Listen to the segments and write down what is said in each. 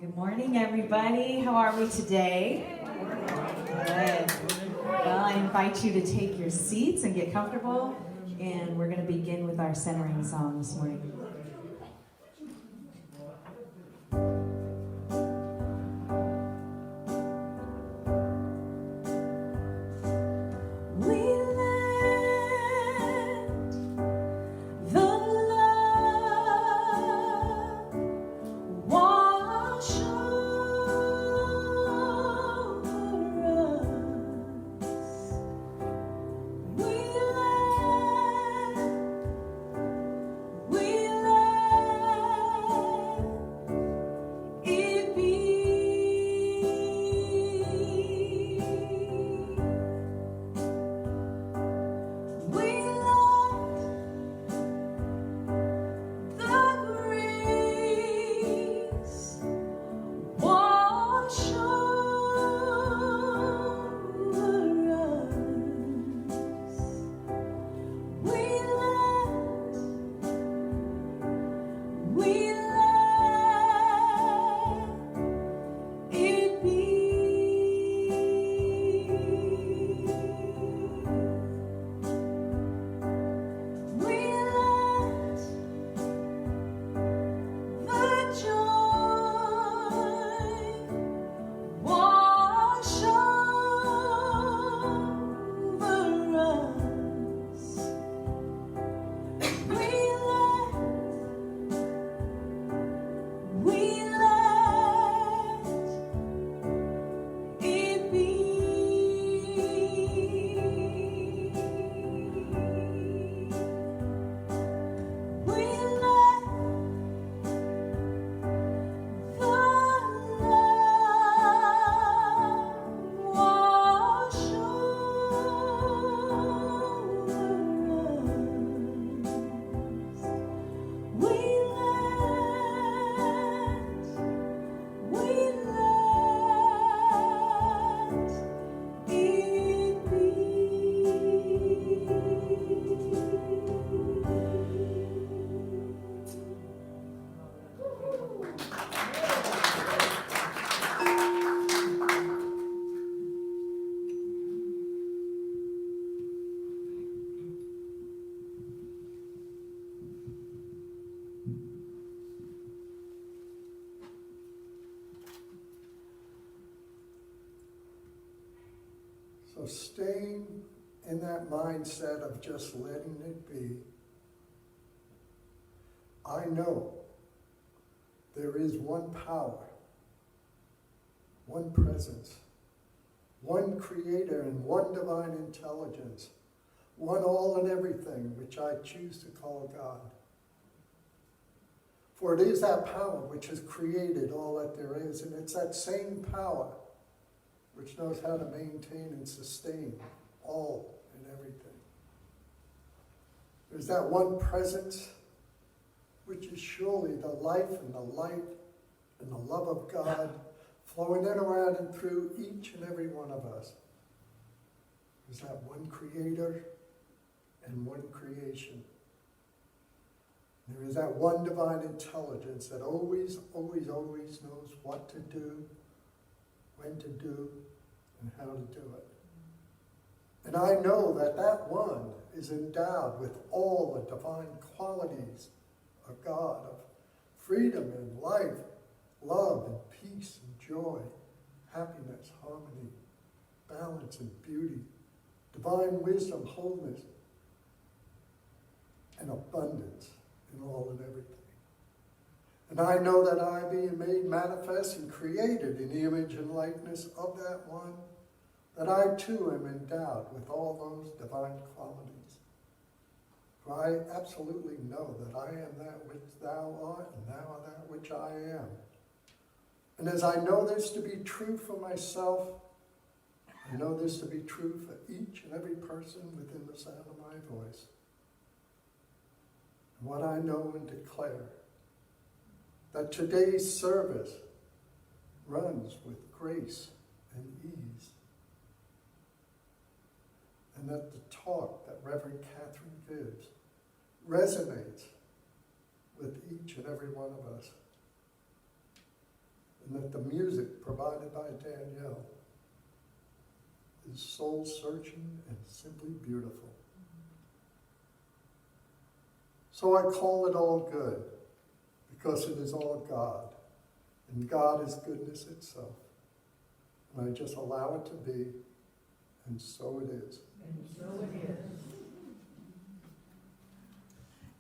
Good morning, everybody. How are we today? Good. Well, I invite you to take your seats and get comfortable, and we're going to begin with our centering song this morning. So staying in that mindset of just letting it be, I know there is one power, one presence, one creator and one divine intelligence, one all and everything, which I choose to call God. For it is that power which has created all that there is, and it's that same power which knows how to maintain and sustain all and everything. There's that one presence, which is surely the life and the light and the love of God flowing in, around, and through each and every one of us. There's that one creator and one creation. There is that one divine intelligence that always, always, always knows what to do, when to do, and how to do it. And I know that that one is endowed with all the divine qualities of God, of freedom and life, love and peace and joy, happiness, harmony, balance and beauty, divine wisdom, wholeness, and abundance in all and everything. And I know that I, being made manifest and created in the image and likeness of that one, that I too am endowed with all those divine qualities. For I absolutely know that I am that which thou art, and thou art that which I am. And as I know this to be true for myself, I know this to be true for each and every person within the sound of my voice. And what I know and declare, that today's service runs with grace and ease. And that the talk that Rev Katherine gives resonates with each and every one of us. And and that the music provided by Danielle is soul-searching and simply beautiful. So I call it all good, because it is all God, and God is goodness itself. And I just allow it to be, and so it is. And so it is.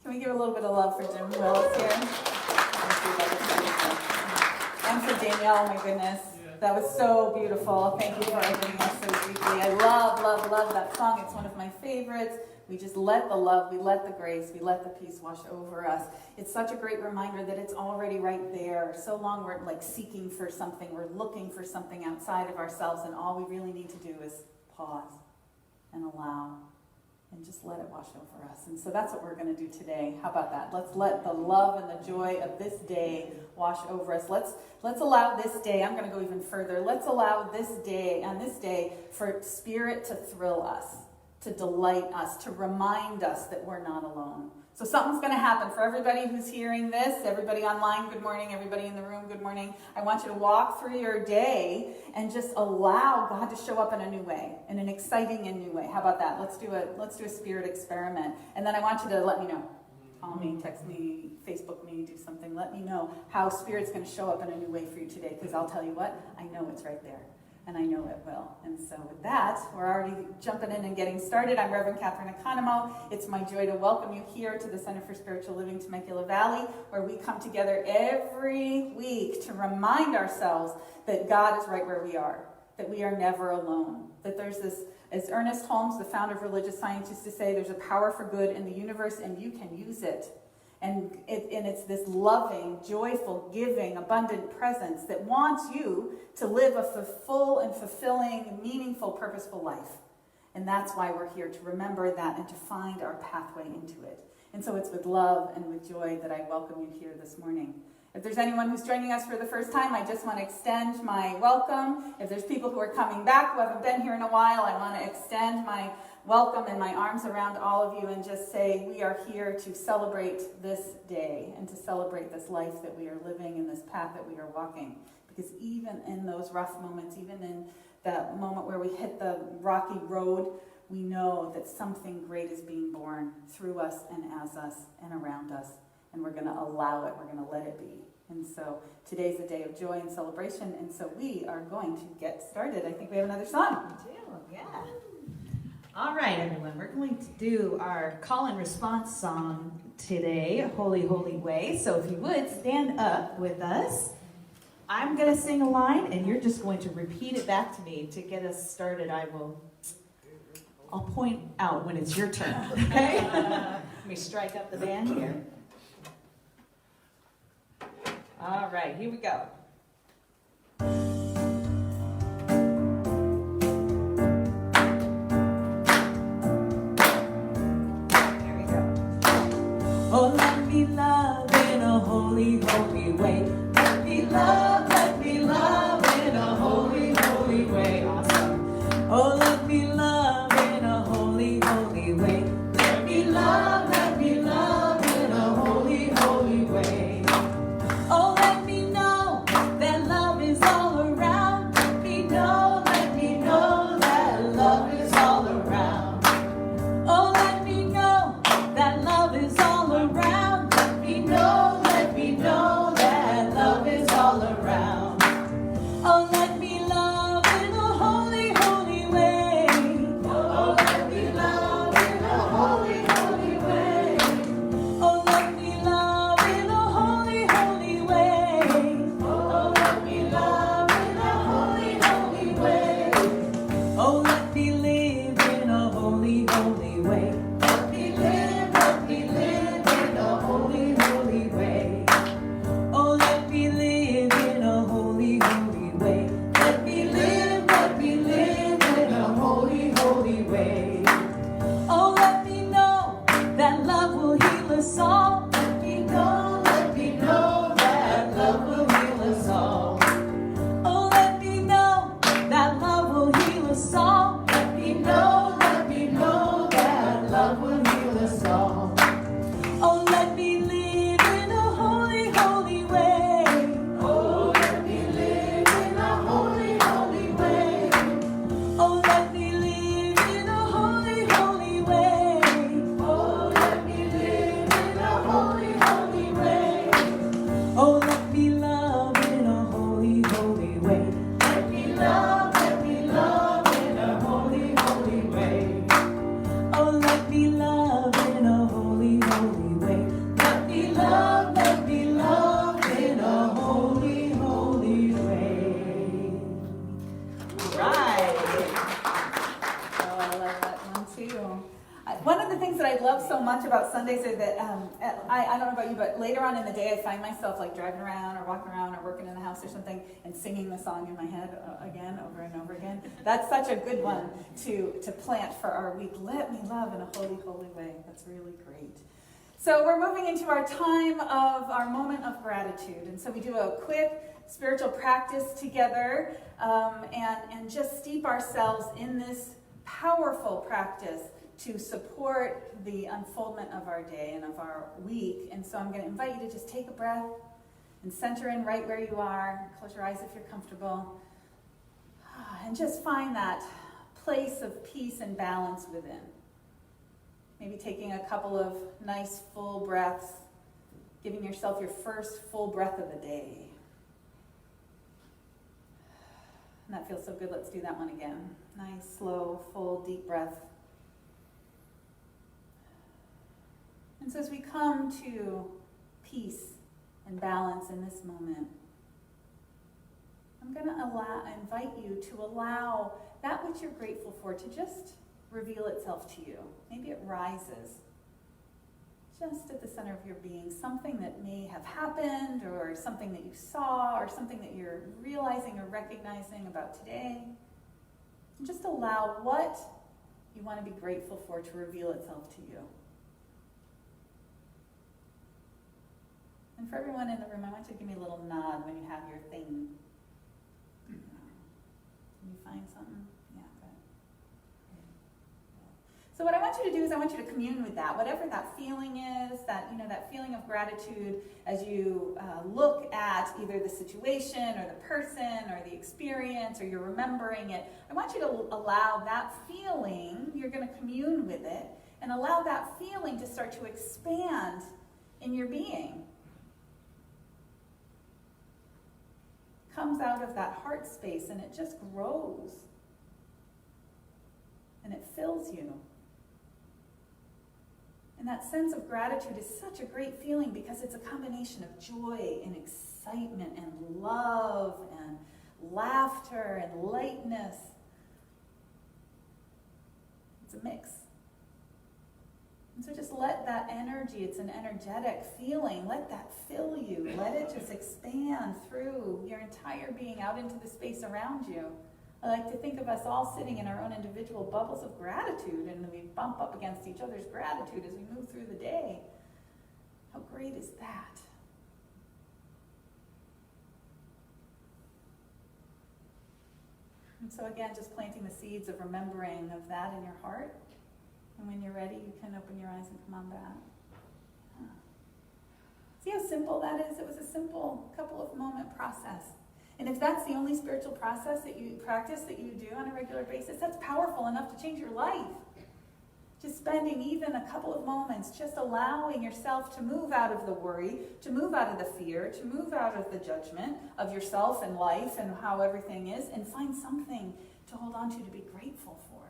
Can we give a little bit of love for Jim Willis here? And for Danielle, my goodness. That was so beautiful. Thank you for opening us so deeply. I love, love, love that song. It's one of my favorites. We just let the love, we let the grace, we let the peace wash over us. It's such a great reminder that it's already right there. So long we're like seeking for something, we're looking for something outside of ourselves, and all we really need to do is pause and allow and just let it wash over us. And so that's what we're going to do today. How about that? Let's let the love and the joy of this day wash over us. Let's allow this day, I'm going to go even further. Let's allow this day, on this day, for Spirit to thrill us, to delight us, to remind us that we're not alone. So something's going to happen for everybody who's hearing this, everybody online, good morning, everybody in the room, good morning. I want you to walk through your day and just allow God to show up in a new way, in an exciting and new way. How about that? Let's do a spirit experiment. And then I want you to let me know. Call me, text me, Facebook me, do something. Let me know how Spirit's going to show up in a new way for you today, because I'll tell you what, I know it's right there. And I know it will. And so with that, we're already jumping in and getting started. I'm Rev Katherine Economou. It's my joy to welcome you here to the Center for Spiritual Living, Temecula Valley, where we come together every week to remind ourselves that God is right where we are, that we are never alone, that there's this, as Ernest Holmes, the founder of religious science, used to say, there's a power for good in the universe and you can use it. And it's this loving, joyful, giving, abundant presence that wants you to live a full and fulfilling, meaningful, purposeful life. And that's why we're here, to remember that and to find our pathway into it. And so it's with love and with joy that I welcome you here this morning. If there's anyone who's joining us for the first time, I just want to extend my welcome. If there's people who are coming back who haven't been here in a while, I want to extend my welcome and my arms around all of you and just say we are here to celebrate this day and to celebrate this life that we are living and this path that we are walking. Because even in those rough moments, even in that moment where we hit the rocky road, we know that something great is being born through us and as us and around us. And we're going to allow it. We're going to let it be. And so today's a day of joy and celebration. And so we are going to get started. I think we have another song. We do, yeah. All right, everyone. We're going to do our call and response song today, Holy, Holy Way. So if you would, stand up with us. I'm going to sing a line, and you're just going to repeat it back to me. To get us started, I'll point out when it's your turn, okay? Let me strike up the band here. All right, here we go. Here we go. Oh, let me love in a holy, holy way. Let me love in a holy, holy way. Awesome. Oh, let me love in a holy, holy way. Let me love in a holy, holy way. Oh, let me know that love is all around. love so much about Sundays is that I don't know about you, but later on in the day I find myself like driving around or walking around or working in the house or something and singing the song in my head again, over and over again. That's such a good one to plant for our week. Let me love in a holy, holy way. That's really great. So we're moving into our time of our moment of gratitude. And so we do a quick spiritual practice together and just steep ourselves in this powerful practice to support the unfoldment of our day and of our week. And so I'm going to invite you to just take a breath and center in right where you are. Close your eyes if you're comfortable. And just find that place of peace and balance within. Maybe taking a couple of nice full breaths, giving yourself your first full breath of the day. And that feels so good. Let's do that one again. Nice, slow, full, deep breath. And so as we come to peace and balance in this moment, I'm going to invite you to allow that which you're grateful for to just reveal itself to you. Maybe it rises just at the center of your being, something that may have happened or something that you saw or something that you're realizing or recognizing about today. And just allow what you want to be grateful for to reveal itself to you. And for everyone in the room, I want you to give me a little nod when you have your thing. Can you find something? Yeah, good. So what I want you to do is I want you to commune with that, whatever that feeling is, that feeling of gratitude as you look at either the situation or the person or the experience or you're remembering it. I want you to allow that feeling, you're going to commune with it, and allow that feeling to start to expand in your being. Comes out of that heart space and it just grows and it fills you. And that sense of gratitude is such a great feeling because it's a combination of joy and excitement and love and laughter and lightness. It's a mix. And so just let that energy, it's an energetic feeling, let that fill you. Let it just expand through your entire being out into the space around you. I like to think of us all sitting in our own individual bubbles of gratitude, and we bump up against each other's gratitude as we move through the day. How great is that? And so again, just planting the seeds of remembering of that in your heart. And when you're ready, you can open your eyes and come on back. Yeah. See how simple that is? It was a simple couple of moment process. And if that's the only spiritual process that you practice, that you do on a regular basis, that's powerful enough to change your life. Just spending even a couple of moments, just allowing yourself to move out of the worry, to move out of the fear, to move out of the judgment of yourself and life and how everything is, and find something to hold on to be grateful for.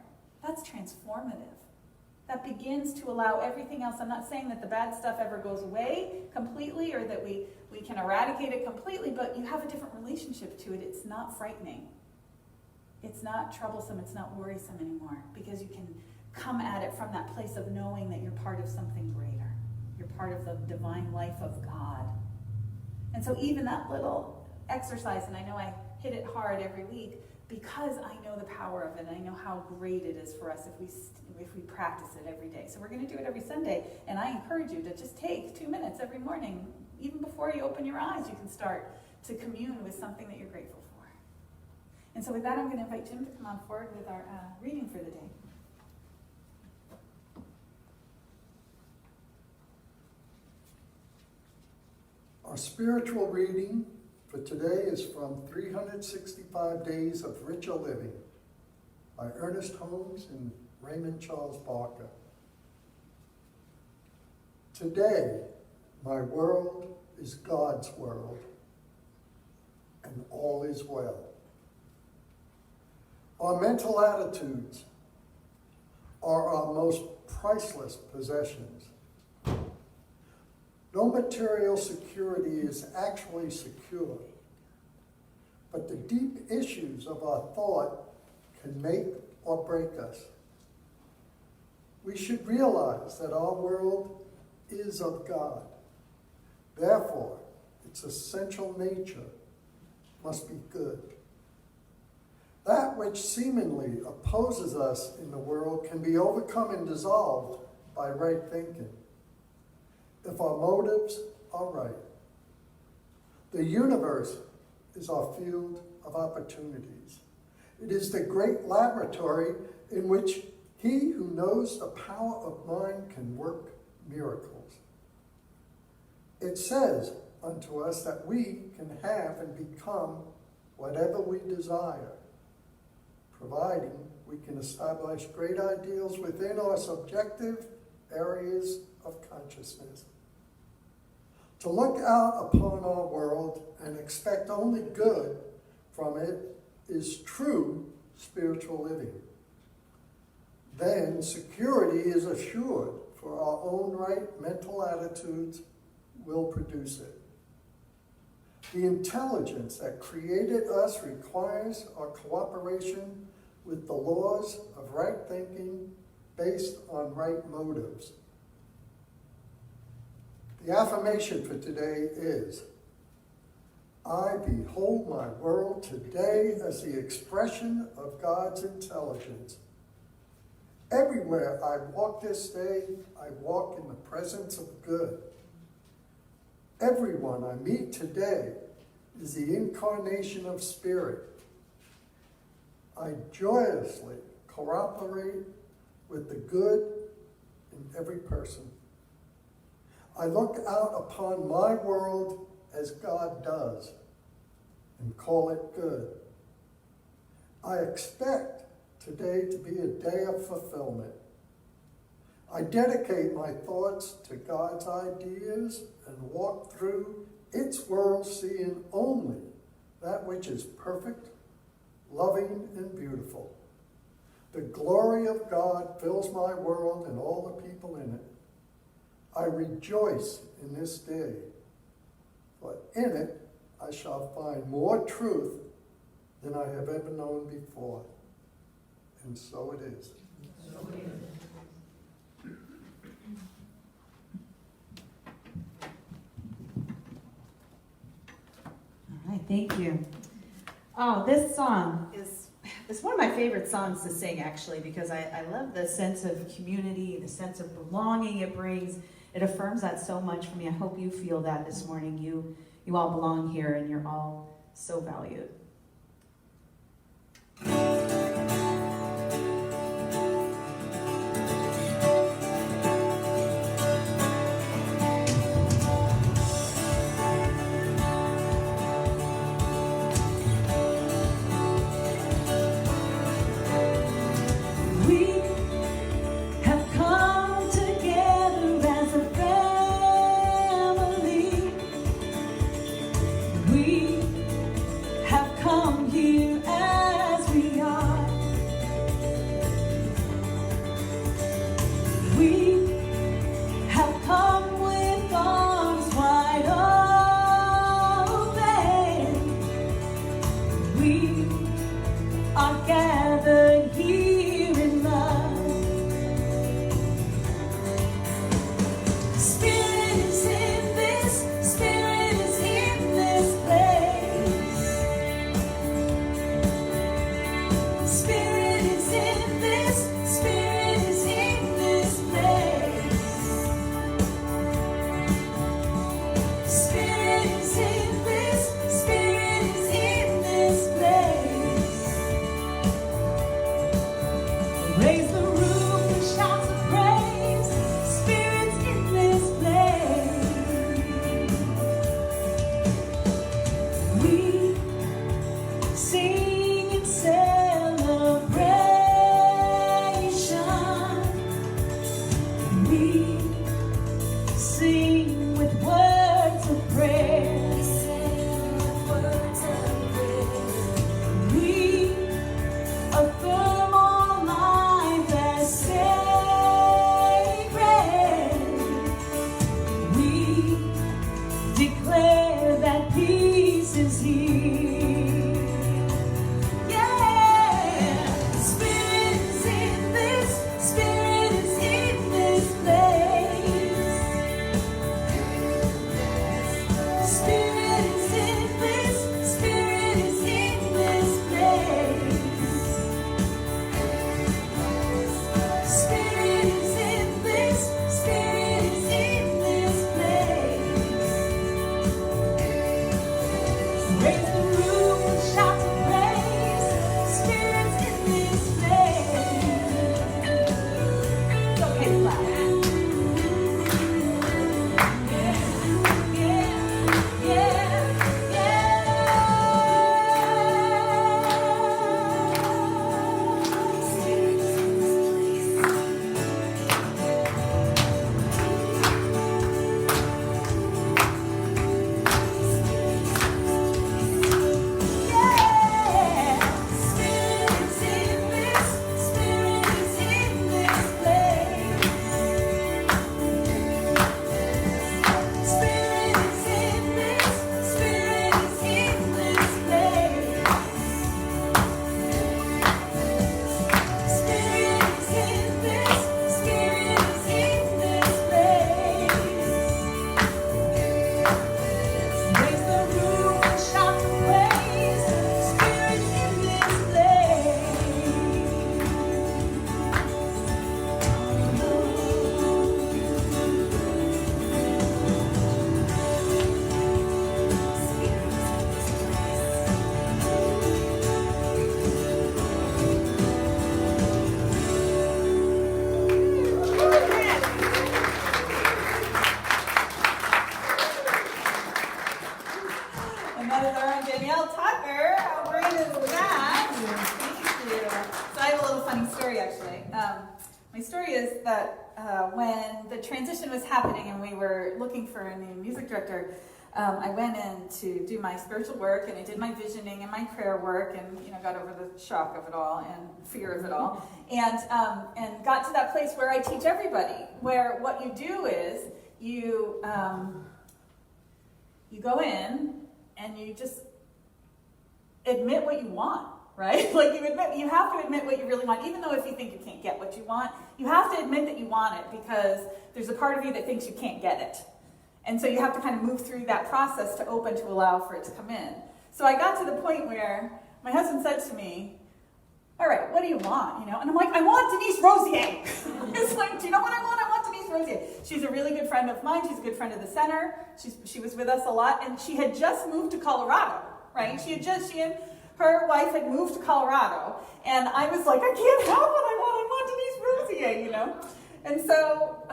That's transformative. That begins to allow everything else. I'm not saying that the bad stuff ever goes away completely or that we can eradicate it completely, but you have a different relationship to it. It's not frightening. It's not troublesome. It's not worrisome anymore because you can come at it from that place of knowing that you're part of something greater. You're part of the divine life of God. And so even that little exercise, and I know I hit it hard every week, because I know the power of it, and I know how great it is for us if we practice it every day. So we're going to do it every Sunday, and I encourage you to just take 2 minutes every morning. Even before you open your eyes, you can start to commune with something that you're grateful for. And so with that, I'm going to invite Jim to come on forward with our reading for the day. Our spiritual reading for today is from 365 Days of Richer Living by Ernest Holmes and Raymond Charles Barker. Today, my world is God's world, and all is well. Our mental attitudes are our most priceless possessions. No material security is actually secure, but the deep issues of our thought can make or break us. we should realize that our world is of God. Therefore, its essential nature must be good. That which seemingly opposes us in the world can be overcome and dissolved by right thinking, if our motives are right. The universe is our field of opportunities. It is the great laboratory in which he who knows the power of mind can work miracles. It says unto us that we can have and become whatever we desire, providing we can establish great ideals within our subjective areas of consciousness. To look out upon our world and expect only good from it is true spiritual living. Then security is assured, for our own right mental attitudes will produce it. The intelligence that created us requires our cooperation with the laws of right thinking based on right motives. The affirmation for today is, I behold my world today as the expression of God's intelligence. Everywhere I walk this day, I walk in the presence of good. Everyone I meet today is the incarnation of spirit. I joyously cooperate with the good in every person. I look out upon my world as God does and call it good. I expect today to be a day of fulfillment. I dedicate my thoughts to God's ideas and walk through its world seeing only that which is perfect, loving, and beautiful. The glory of God fills my world and all the people in it. I rejoice in this day, for in it I shall find more truth than I have ever known before. And so it is. So it is. All right, thank you. Oh, this song is one of my favorite songs to sing, actually, because I love the sense of community, the sense of belonging it brings. It affirms that so much for me. I hope you feel that this morning. You all belong here, and you're all so valued. My story is that when the transition was happening and we were looking for a new music director, I went in to do my spiritual work, and I did my visioning and my prayer work, and got over the shock of it all and fear of it all, and got to that place where I teach everybody, where what you do is you go in and you just admit what you want. Right? Like you have to admit what you really want, even though if you think you can't get what you want, you have to admit that you want it, because there's a part of you that thinks you can't get it. And so you have to kind of move through that process to open to allow for it to come in. So I got to the point where my husband said to me, all right, what do you want? And I'm like, I want Denise Rosier. It's like, do you know what I want? I want Denise Rosier. She's a really good friend of mine. She's a good friend of the center. She was with us a lot, and she had just moved to Colorado, right? Her wife had moved to Colorado, and I was like, I can't have what I want Denise Rosier, And so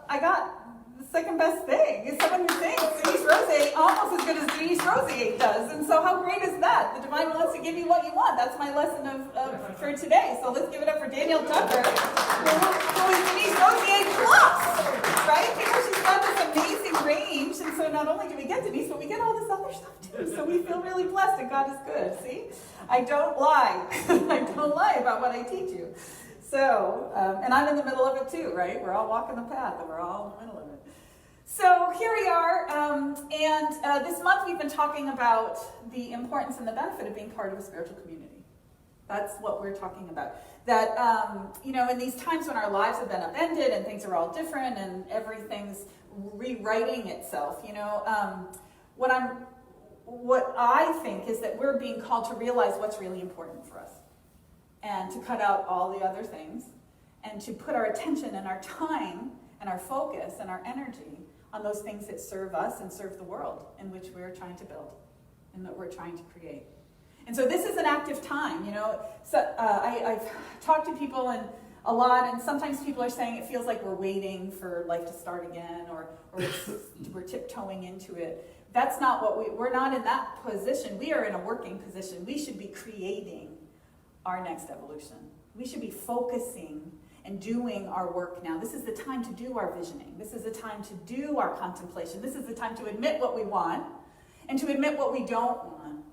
I got the second best thing, is someone who thinks Denise Rosier almost as good as Denise Rosier does. And so how great is that? The divine wants to give you what you want. That's my lesson for today. So let's give it up for Danielle Tucker, who is Denise Rosier plus, right? Because she's got this amazing range, and so not only do we get Denise, but we get all this other stuff too. So we feel really blessed, and God is good. See, I don't lie. I don't lie about what I teach you. So, and I'm in the middle of it too, right? We're all walking the path, and we're all in the middle of it. So here we are, and this month we've been talking about the importance and the benefit of being part of a spiritual community. That's what we're talking about. That, in these times when our lives have been upended and things are all different and everything's rewriting itself, what I think is that we're being called to realize what's really important for us, and to cut out all the other things, and to put our attention and our time and our focus and our energy on those things that serve us and serve the world in which we're trying to build and that we're trying to create. And so this is an active time, So I've talked to people a lot, and sometimes people are saying it feels like we're waiting for life to start again, or we're tiptoeing into it. That's not what we're not in that position. We are in a working position. We should be creating our next evolution. We should be focusing and doing our work now. This is the time to do our visioning. This is the time to do our contemplation. This is the time to admit what we want and to admit what we don't want,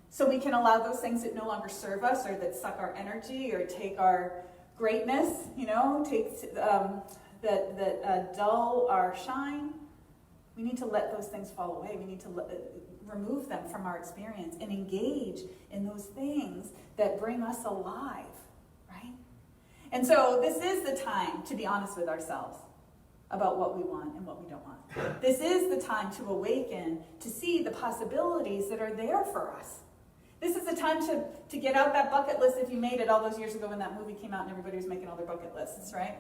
so we can allow those things that no longer serve us or that suck our energy or take our greatness, that dull our shine. We need to let those things fall away. We need to remove them from our experience and engage in those things that bring us alive, right? And so this is the time to be honest with ourselves about what we want and what we don't want. This is the time to awaken, to see the possibilities that are there for us. This is the time to get out that bucket list if you made it all those years ago when that movie came out and everybody was making all their bucket lists, right?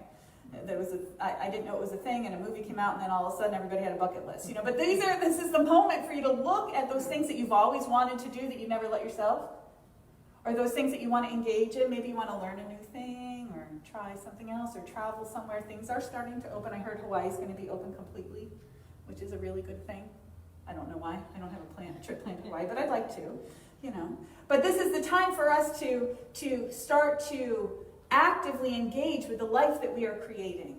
I didn't know it was a thing, and a movie came out, and then all of a sudden everybody had a bucket list, But this is the moment for you to look at those things that you've always wanted to do that you never let yourself, or those things that you want to engage in. Maybe you want to learn a new thing, or try something else, or travel somewhere. Things are starting to open. I heard Hawaii is going to be open completely, which is a really good thing. I don't know why. I don't have a trip planned to Hawaii, but I'd like to, But this is the time for us to start to actively engage with the life that we are creating.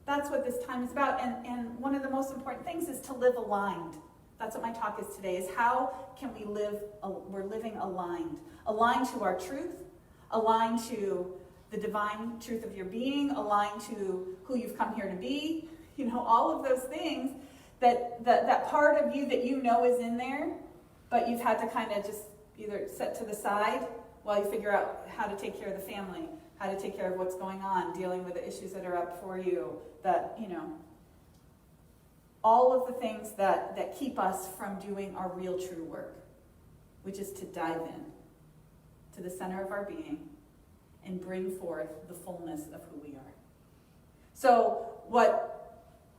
That's what this time is about. And one of the most important things is to live aligned. That's what my talk is today, is how can we live, we're living aligned. Aligned to our truth, aligned to the divine truth of your being, aligned to who you've come here to be. All of those things that part of you that is in there, but you've had to kind of just either set to the side while you figure out how to take care of the family, how to take care of what's going on, dealing with the issues that are up for you, all of the things that keep us from doing our real true work, which is to dive in to the center of our being and bring forth the fullness of who we are. So what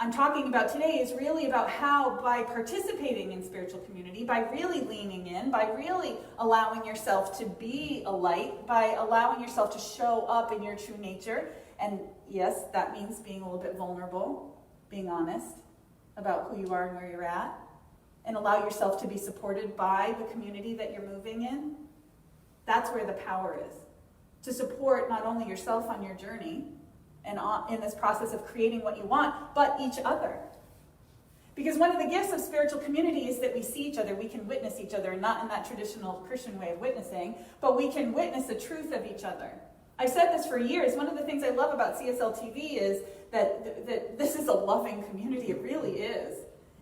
I'm talking about today is really about how, by participating in spiritual community, by really leaning in, by really allowing yourself to be a light, by allowing yourself to show up in your true nature. And yes, that means being a little bit vulnerable, being honest about who you are and where you're at, and allow yourself to be supported by the community that you're moving in. That's where the power is. To support not only yourself on your journey, and in this process of creating what you want, but each other. Because one of the gifts of spiritual community is that we see each other, we can witness each other, not in that traditional Christian way of witnessing, but we can witness the truth of each other. I've said this for years. One of the things I love about CSL TV is that this is a loving community. It really is.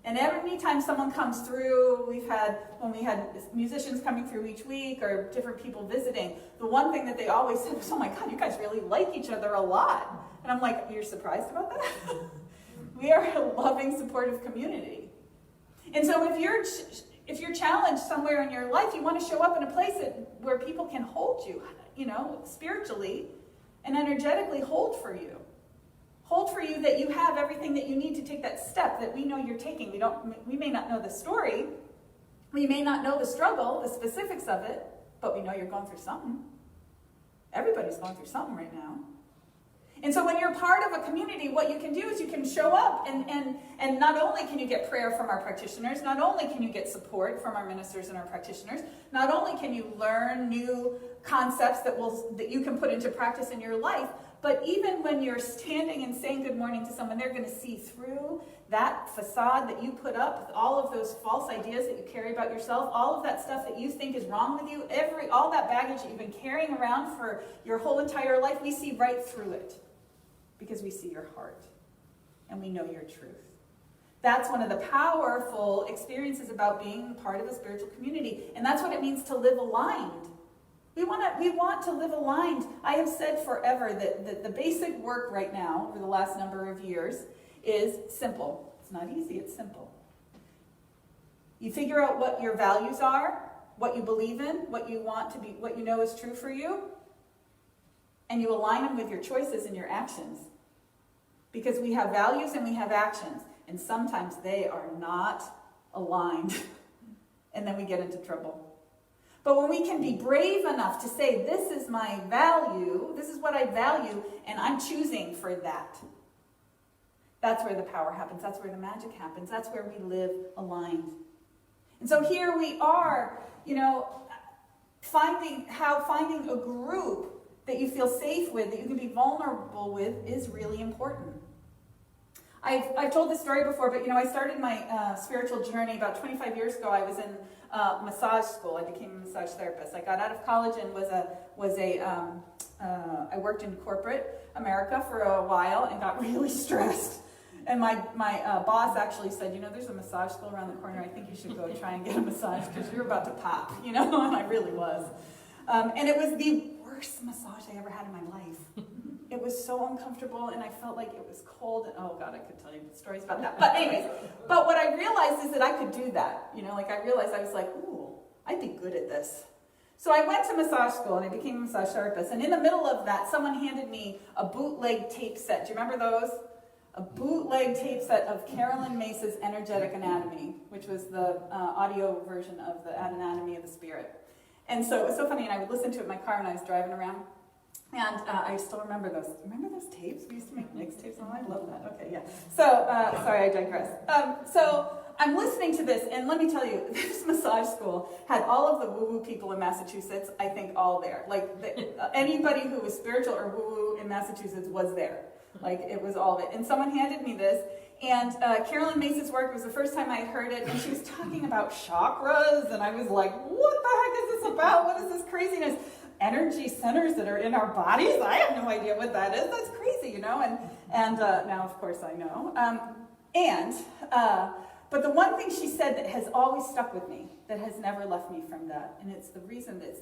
And every time someone comes through, when we had musicians coming through each week or different people visiting, the one thing that they always said was, oh my God, you guys really like each other a lot. And I'm like, you're surprised about that? We are a loving, supportive community. And so if you're challenged somewhere in your life, you want to show up in a place where people can hold you, spiritually and energetically hold for you. Hold for you that you have everything that you need to take that step that we know you're taking. We may not know the story. We may not know the struggle, the specifics of it, but we know you're going through something. Everybody's going through something right now. And so when you're part of a community, what you can do is you can show up and not only can you get prayer from our practitioners, not only can you get support from our ministers and our practitioners, not only can you learn new concepts that you can put into practice in your life, but even when you're standing and saying good morning to someone, they're going to see through that facade that you put up, all of those false ideas that you carry about yourself, all of that stuff that you think is wrong with you, all that baggage that you've been carrying around for your whole entire life, we see right through it because we see your heart and we know your truth. That's one of the powerful experiences about being part of a spiritual community, and that's what it means to live aligned. We want to live aligned. I have said forever that the basic work right now, over the last number of years, is simple. It's not easy, it's simple. You figure out what your values are, what you believe in, what you want to be, what you know is true for you, and you align them with your choices and your actions. Because we have values and we have actions, and sometimes they are not aligned, and then we get into trouble. But when we can be brave enough to say, this is my value, this is what I value, and I'm choosing for that. That's where the power happens. That's where the magic happens. That's where we live aligned. And so here we are, finding a group that you feel safe with, that you can be vulnerable with, is really important. I've told this story before, but I started my spiritual journey about 25 years ago. I was in massage school. I became a massage therapist. I got out of college and I worked in corporate America for a while and got really stressed. And my boss actually said, there's a massage school around the corner. I think you should go try and get a massage because you're about to pop, and I really was. And it was the worst massage I ever had in my life. It was so uncomfortable, and I felt like it was cold. And, oh, God, I could tell you stories about that. But anyways, what I realized is that I could do that. I realized I was like, ooh, I'd be good at this. So I went to massage school, and I became a massage therapist. And in the middle of that, someone handed me a bootleg tape set. Do you remember those? A bootleg tape set of Carolyn Mace's Energetic Anatomy, which was the audio version of the Anatomy of the Spirit. And so it was so funny, and I would listen to it in my car when I was driving around. And I still remember those. Remember those tapes? We used to make mixtapes. Oh, I love that. Okay, yeah. So, sorry, I digress. So I'm listening to this, and let me tell you, this massage school had all of the woo-woo people in Massachusetts, I think, all there. Anybody who was spiritual or woo-woo in Massachusetts was there. It was all of it. And someone handed me this, and Carolyn Mace's work was the first time I had heard it, and she was talking about chakras, and I was like, what the heck is this about? What is this craziness? Energy centers that are in our bodies? I have no idea what that is. That's crazy, And now, of course, I know. But the one thing she said that has always stuck with me, that has never left me from that, and it's the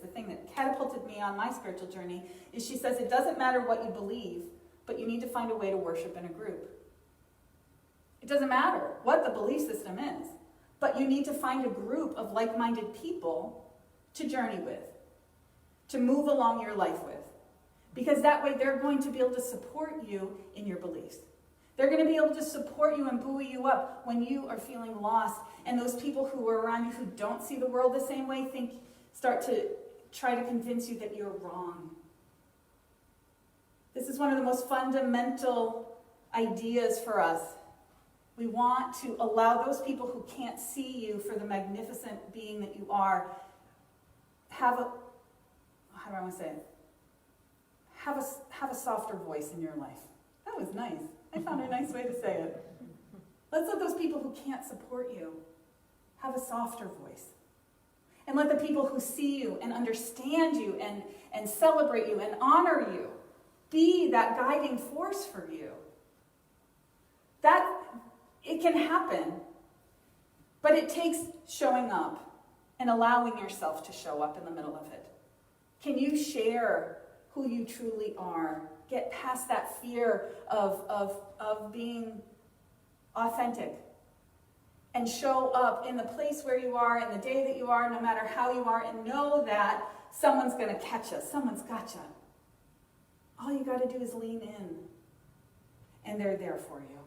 thing that catapulted me on my spiritual journey, is she says, it doesn't matter what you believe, but you need to find a way to worship in a group. It doesn't matter what the belief system is, but you need to find a group of like-minded people to journey with, to move along your life with. Because that way they're going to be able to support you in your beliefs. They're going to be able to support you and buoy you up when you are feeling lost. And those people who are around you who don't see the world the same way start to try to convince you that you're wrong. This is one of the most fundamental ideas for us. We want to allow those people who can't see you for the magnificent being that you are, have a softer voice in your life. That was nice. I found a nice way to say it. Let's let those people who can't support you have a softer voice. And let the people who see you and understand you and celebrate you and honor you be that guiding force for you. That, it can happen, but it takes showing up and allowing yourself to show up in the middle of it. Can you share who you truly are? Get past that fear of being authentic and show up in the place where you are, in the day that you are, no matter how you are, and know that someone's going to catch us. Someone's got you. All you got to do is lean in, and they're there for you.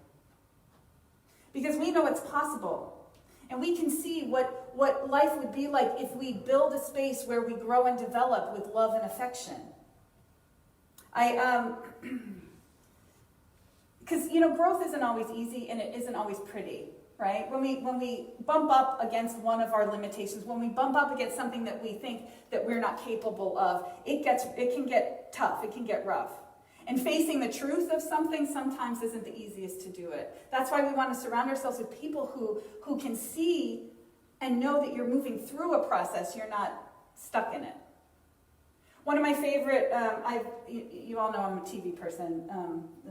Because we know it's possible, and we can see what life would be like if we build a space where we grow and develop with love and affection. Because, growth isn't always easy, and it isn't always pretty. Right? When we bump up against one of our limitations, when we bump up against something that we think that we're not capable of, it can get tough, it can get rough. And facing the truth of something sometimes isn't the easiest to do it. That's why we want to surround ourselves with people who can see and know that you're moving through a process, you're not stuck in it. One of my favorite, you all know I'm a TV person.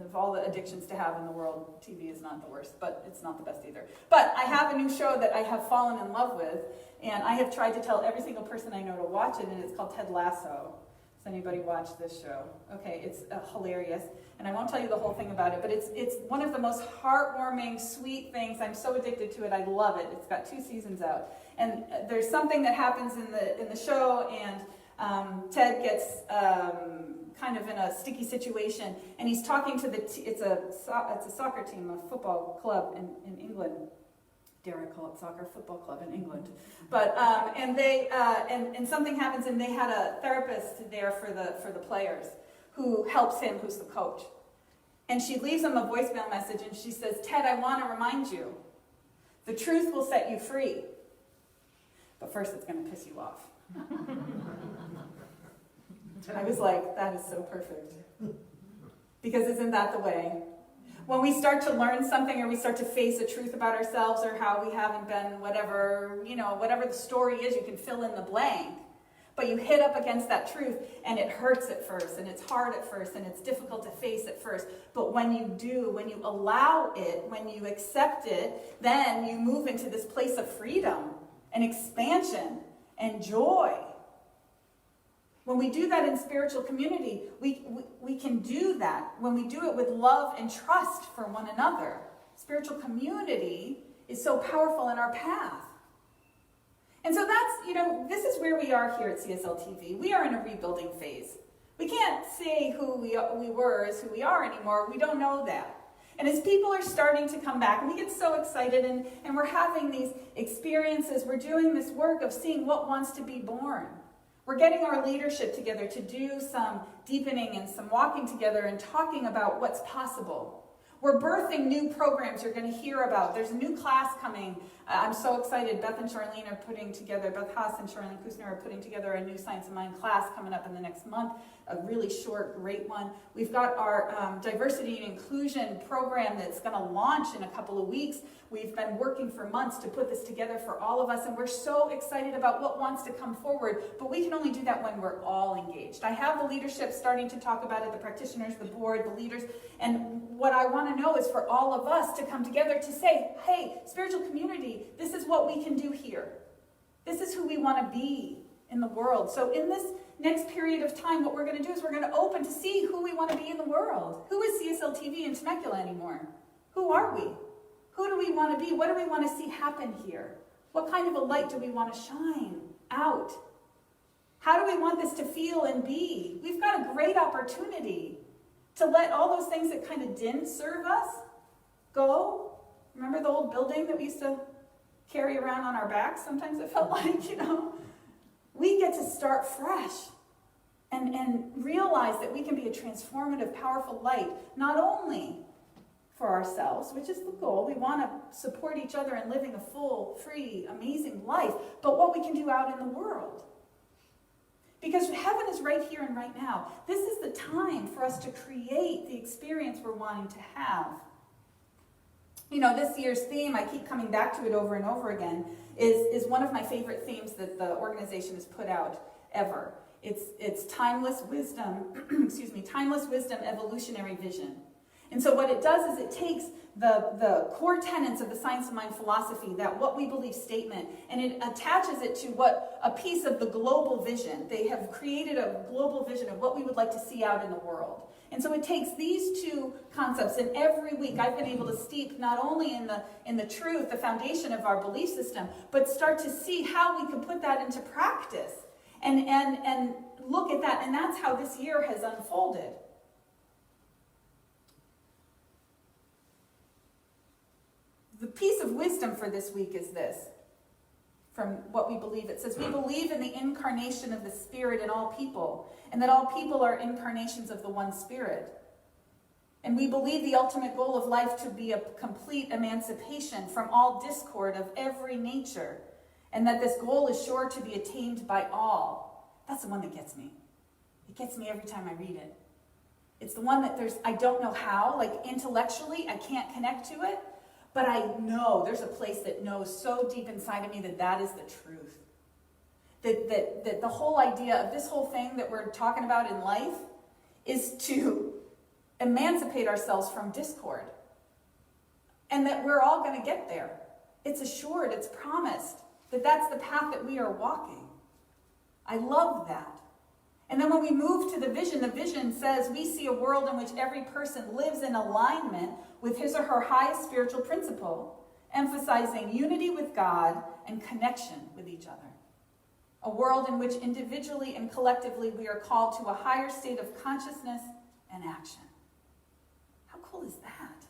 Of all the addictions to have in the world, TV is not the worst, but it's not the best either. But I have a new show that I have fallen in love with, and I have tried to tell every single person I know to watch it, and it's called Ted Lasso. Does anybody watch this show? Okay, it's hilarious, and I won't tell you the whole thing about it, but it's one of the most heartwarming, sweet things. I'm so addicted to it. I love it. It's got 2 seasons out, and there's something that happens in the show, and Ted gets kind of in a sticky situation, and he's talking to it's a soccer team, a football club in England. Dare I call it soccer football club in England? But and something happens, and they had a therapist there for the players who helps him, who's the coach, and she leaves him a voicemail message, and she says, "Ted, I want to remind you, the truth will set you free, but first it's going to piss you off." I was like, that is so perfect. Because isn't that the way? When we start to learn something, or we start to face a truth about ourselves, or how we haven't been whatever the story is, you can fill in the blank. But you hit up against that truth, and it hurts at first, and it's hard at first, and it's difficult to face at first. But when you do, when you allow it, when you accept it, then you move into this place of freedom and expansion and joy. When we do that in spiritual community, we can do that when we do it with love and trust for one another. Spiritual community is so powerful in our path. And so that's, this is where we are here at CSL TV. We are in a rebuilding phase. We can't say who we were as who we are anymore. We don't know that. And as people are starting to come back, and we get so excited, and we're having these experiences, we're doing this work of seeing what wants to be born. We're getting our leadership together to do some deepening and some walking together and talking about what's possible. We're birthing new programs you're going to hear about. There's a new class coming. I'm so excited. Beth and Charlene are putting together, Beth Haas and Charlene Kusner are putting together a new Science of Mind class coming up in the next month, a really short, great one. We've got our diversity and inclusion program that's going to launch in a couple of weeks. We've been working for months to put this together for all of us, and we're so excited about what wants to come forward, but we can only do that when we're all engaged. I have the leadership starting to talk about it, the practitioners, the board, the leaders, and what I want to know is for all of us to come together to say, hey, spiritual community, this is what we can do here. This is who we want to be in the world. So in this next period of time, what we're going to do is we're going to open to see who we want to be in the world. Who is CSL TV in Temecula anymore? Who are we? Who do we want to be? What do we want to see happen here? What kind of a light do we want to shine out? How do we want this to feel and be? We've got a great opportunity to let all those things that kind of didn't serve us go. Remember the old building that we used to carry around on our backs? Sometimes it felt like, We get to start fresh and realize that we can be a transformative, powerful light, not only for ourselves, which is the goal. We want to support each other in living a full, free, amazing life, but what we can do out in the world. Because heaven is right here and right now. This is the time for us to create the experience we're wanting to have. You know, this year's theme, I keep coming back to it over and over again, is one of my favorite themes that the organization has put out ever. It's timeless wisdom, timeless wisdom, evolutionary vision. And so what it does is it takes the core tenets of the science of mind philosophy, that what we believe statement, and it attaches it to what a piece of the global vision. They have created a global vision of what we would like to see out in the world. And so it takes these two concepts, and every week I've been able to steep not only in the truth, the foundation of our belief system, but start to see how we can put that into practice and look at that. And that's how this year has unfolded. The piece of wisdom for this week is this, from what we believe. It says, we believe in the incarnation of the Spirit in all people, and that all people are incarnations of the one Spirit. And we believe the ultimate goal of life to be a complete emancipation from all discord of every nature, and that this goal is sure to be attained by all. That's the one that gets me. It gets me every time I read it. It's the one that I don't know how, like intellectually, I can't connect to it, but I know there's a place that knows so deep inside of me that is the truth. That the whole idea of this whole thing that we're talking about in life is to emancipate ourselves from discord. And that we're all going to get there. It's assured, it's promised that that's the path that we are walking. I love that. And then when we move to the vision says we see a world in which every person lives in alignment with his or her highest spiritual principle, emphasizing unity with God and connection with each other. A world in which individually and collectively we are called to a higher state of consciousness and action. How cool is that?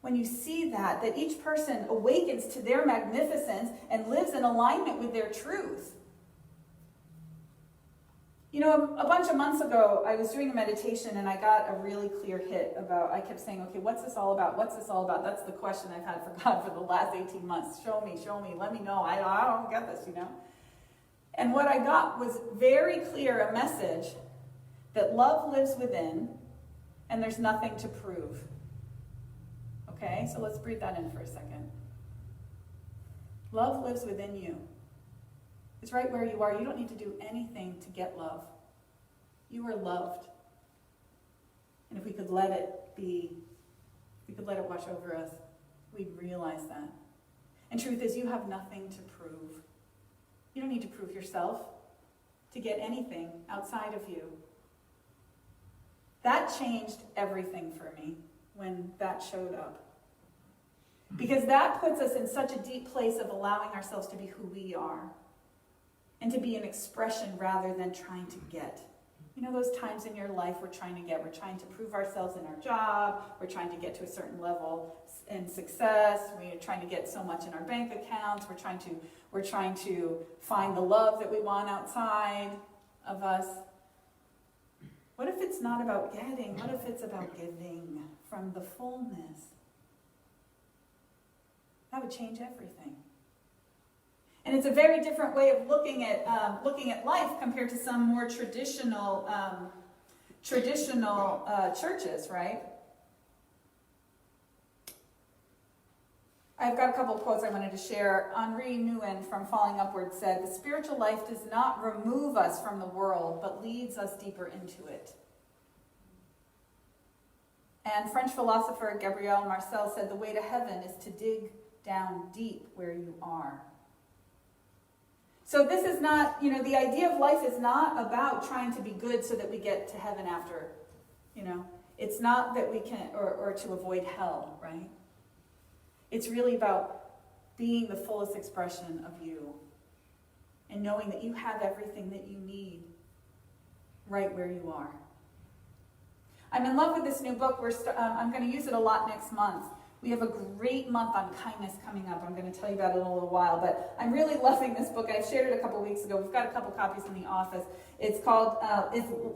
When you see that each person awakens to their magnificence and lives in alignment with their truth. You know, a bunch of months ago, I was doing a meditation and I got a really clear hit about, I kept saying, okay, what's this all about? What's this all about? That's the question I've had for God for the last 18 months. Show me, let me know. I don't get this, you know. And what I got was very clear, a message that love lives within and there's nothing to prove. Okay, so let's breathe that in for a second. Love lives within you. It's right where you are. You don't need to do anything to get love. You are loved. And if we could let it be, if we could let it wash over us, we'd realize that. And truth is, you have nothing to prove. You don't need to prove yourself to get anything outside of you. That changed everything for me when that showed up. Because that puts us in such a deep place of allowing ourselves to be who we are. And to be an expression rather than trying to get. You know those times in your life we're trying to prove ourselves in our job, we're trying to get to a certain level in success, we're trying to get so much in our bank accounts, we're trying to find the love that we want outside of us. What if it's not about getting? What if it's about giving from the fullness? That would change everything. And it's a very different way of looking at life compared to some more traditional churches, right? I've got a couple of quotes I wanted to share. Henri Nouwen from Falling Upward said, "The spiritual life does not remove us from the world, but leads us deeper into it." And French philosopher Gabriel Marcel said, "The way to heaven is to dig down deep where you are." So this is not, the idea of life is not about trying to be good so that we get to heaven after, It's not that we can, or to avoid hell, right? It's really about being the fullest expression of you and knowing that you have everything that you need right where you are. I'm in love with this new book. I'm going to use it a lot next month. We have a great month on kindness coming up. I'm going to tell you about it in a little while, but I'm really loving this book. I shared it a couple weeks ago. We've got a couple copies in the office. It's called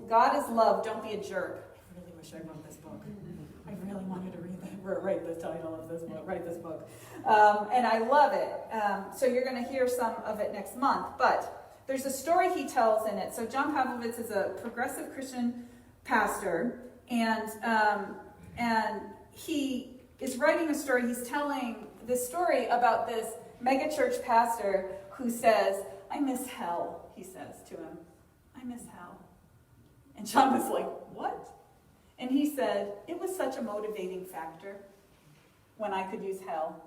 God is Love, Don't Be a Jerk. I really wish I wrote this book. I really wanted to write the title of this book, write this book. And I love it. So you're going to hear some of it next month. But there's a story he tells in it. So John Pavlovitz is a progressive Christian pastor, and he is writing a story. He's telling this story about this megachurch pastor who says, I miss hell, he says to him. I miss hell. And John was like, what? And he said, it was such a motivating factor when I could use hell.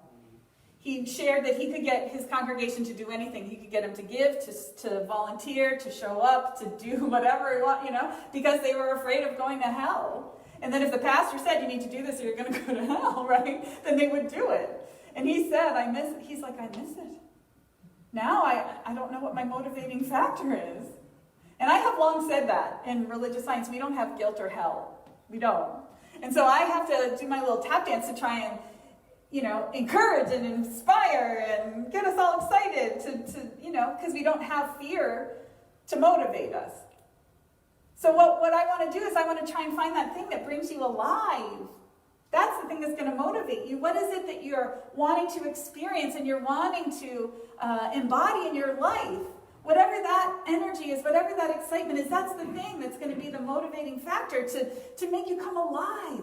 He shared that he could get his congregation to do anything. He could get them to give, to volunteer, to show up, to do whatever he wanted, because they were afraid of going to hell. And then if the pastor said, you need to do this or you're going to go to hell, right, then they would do it. And he said, I miss it. He's like, I miss it. Now I don't know what my motivating factor is. And I have long said that in religious science. We don't have guilt or hell. We don't. And so I have to do my little tap dance to try and, encourage and inspire and get us all excited to because we don't have fear to motivate us. So what I want to do is I want to try and find that thing that brings you alive. That's the thing that's going to motivate you. What is it that you're wanting to experience and you're wanting to embody in your life? Whatever that energy is, whatever that excitement is, that's the thing that's going to be the motivating factor to make you come alive.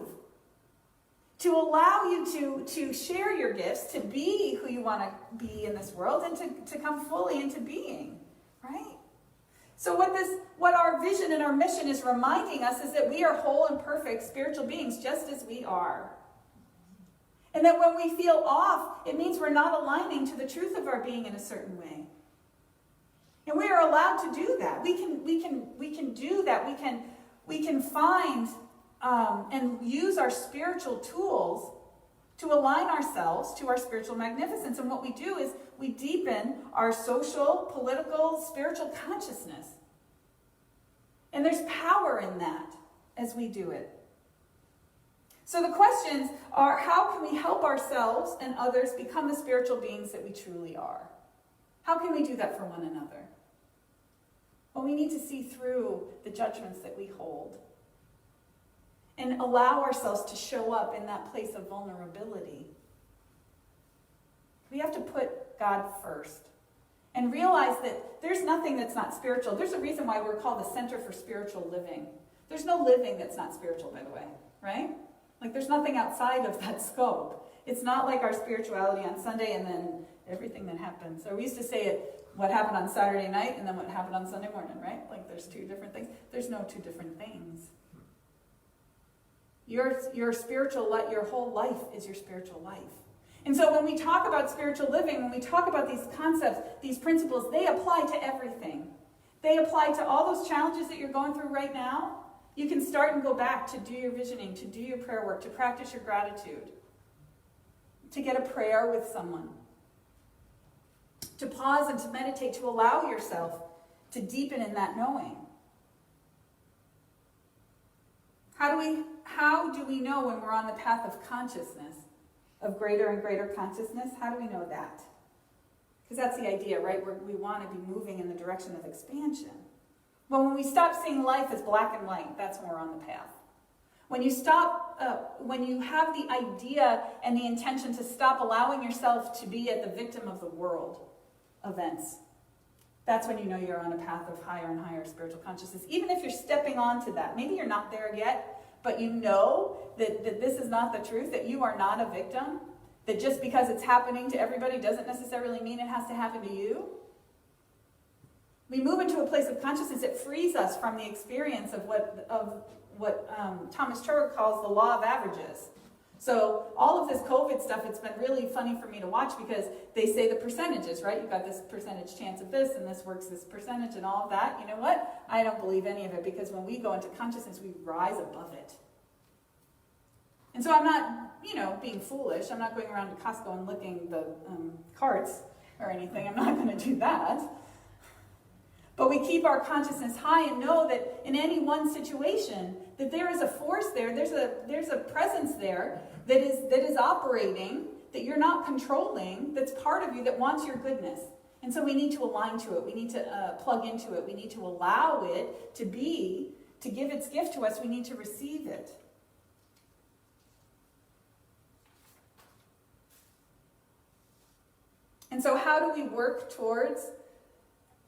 To allow you to share your gifts, to be who you want to be in this world, and to come fully into being, right? So what our vision and our mission is reminding us is that we are whole and perfect spiritual beings just as we are. And that when we feel off, it means we're not aligning to the truth of our being in a certain way. And we are allowed to do that. We can do that. We can find and use our spiritual tools to align ourselves to our spiritual magnificence. And what we do is we deepen our social, political, spiritual consciousness. And there's power in that as we do it. So the questions are, how can we help ourselves and others become the spiritual beings that we truly are? How can we do that for one another? Well, we need to see through the judgments that we hold and allow ourselves to show up in that place of vulnerability. We have to put God first and realize that there's nothing that's not spiritual. There's a reason why we're called the Center for Spiritual Living. There's no living that's not spiritual, by the way, right? Like there's nothing outside of that scope. It's not like our spirituality on Sunday and then everything that happens. So we used to say it, what happened on Saturday night and then what happened on Sunday morning, right? Like there's two different things. There's no two different things. Your spiritual life, your whole life is your spiritual life. And so when we talk about spiritual living, when we talk about these concepts, these principles, they apply to everything. They apply to all those challenges that you're going through right now. You can start and go back to do your visioning, to do your prayer work, to practice your gratitude, to get a prayer with someone, to pause and to meditate, to allow yourself to deepen in that knowing. How do we know when we're on the path of consciousness, of greater and greater consciousness? How do we know that? Because that's the idea, right? We want to be moving in the direction of expansion. Well, when we stop seeing life as black and white, that's when we're on the path. When you when you have the idea and the intention to stop allowing yourself to be at the victim of the world events, that's when you know you're on a path of higher and higher spiritual consciousness. Even if you're stepping onto that, maybe you're not there yet, but you know that this is not the truth, that you are not a victim, that just because it's happening to everybody doesn't necessarily mean it has to happen to you. We move into a place of consciousness that frees us from the experience of what Thomas Turk calls the law of averages. So all of this COVID stuff, it's been really funny for me to watch because they say the percentages, right? You've got this percentage chance of this, and this works this percentage and all of that. You know what? I don't believe any of it, because when we go into consciousness, we rise above it. And so I'm not, being foolish. I'm not going around to Costco and licking the carts or anything. I'm not going to do that. But we keep our consciousness high and know that in any one situation, that there is a force there, there's a presence there that is operating, that you're not controlling, that's part of you, that wants your goodness. And so we need to align to it. We need to plug into it. We need to allow it to give its gift to us. We need to receive it. And so how do we work towards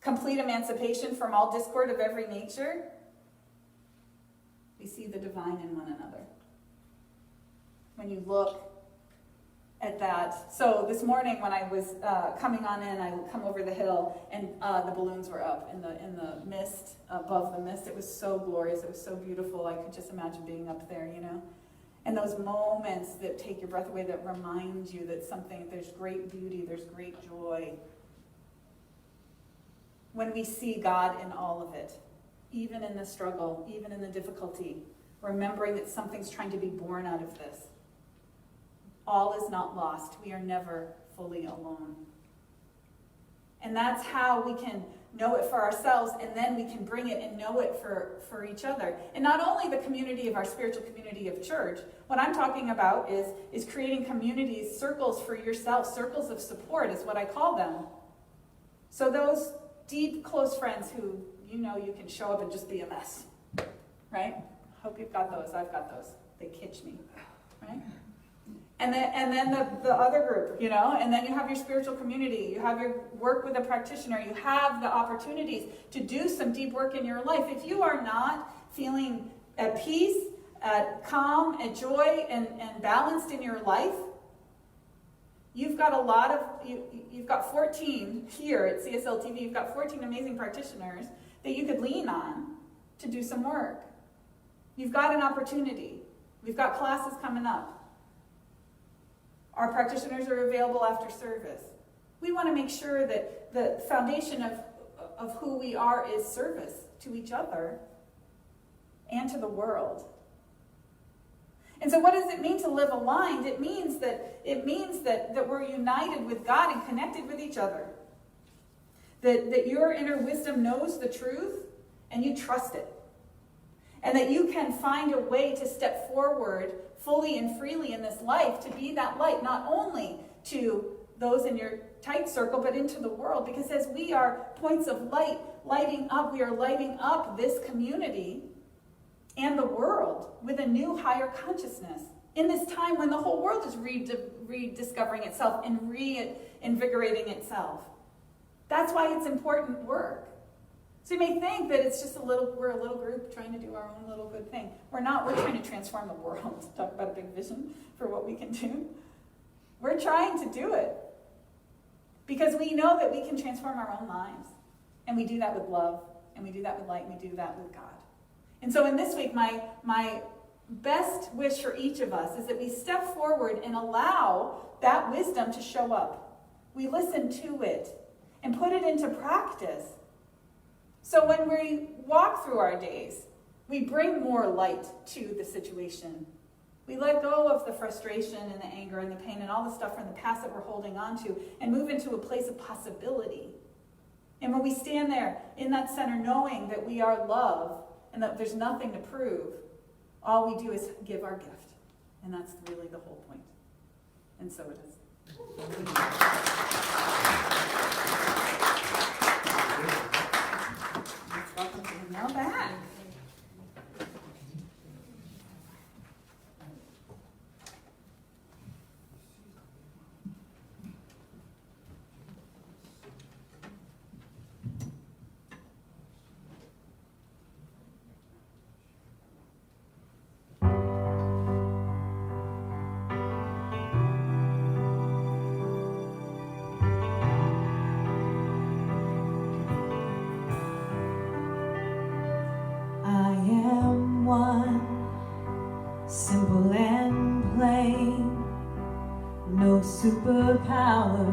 complete emancipation from all discord of every nature, we see the divine in one another. When you look at that. So this morning when I was coming on in, I come over the hill, and the balloons were up in the mist, above the mist. It was so glorious. It was so beautiful. I could just imagine being up there, you know. And those moments that take your breath away, that remind you that there's great beauty, there's great joy. When we see God in all of it, even in the struggle, even in the difficulty, remembering that something's trying to be born out of this. All is not lost. We are never fully alone. And that's how we can know it for ourselves, and then we can bring it and know it for each other. And not only the community of our spiritual community of church, what I'm talking about is creating communities, circles for yourself, circles of support is what I call them. So those deep, close friends who you know you can show up and just be a mess, right? Hope you've got those. I've got those. They catch me, right? And then the other group, you know, and then you have your spiritual community, you have your work with a practitioner, you have the opportunities to do some deep work in your life. If you are not feeling at peace, at calm, at joy, and balanced in your life, you've got you've got 14 here at CSL TV, you've got 14 amazing practitioners that you could lean on to do some work. You've got an opportunity. We've got classes coming up. Our practitioners are available after service. We want to make sure that the foundation of who we are is service to each other and to the world. And so what does it mean to live aligned? It means that we're united with God and connected with each other. That your inner wisdom knows the truth and you trust it. And that you can find a way to step forward fully and freely in this life to be that light, not only to those in your tight circle, but into the world. Because as we are points of light, lighting up, we are lighting up this community and the world with a new, higher consciousness. In this time when the whole world is rediscovering itself and reinvigorating itself. That's why it's important work. So you may think that it's just we're a little group trying to do our own little good thing. We're not. We're trying to transform the world. Talk about a big vision for what we can do. We're trying to do it because we know that we can transform our own lives. And we do that with love, and we do that with light, and we do that with God. And so in this week, my best wish for each of us is that we step forward and allow that wisdom to show up. We listen to it and put it into practice. So when we walk through our days, we bring more light to the situation. We let go of the frustration and the anger and the pain and all the stuff from the past that we're holding on to and move into a place of possibility. And when we stand there in that center knowing that we are love and that there's nothing to prove, all we do is give our gift. And that's really the whole point. And so it is. Welcome to Danielle back. Simple and plain, no superpower,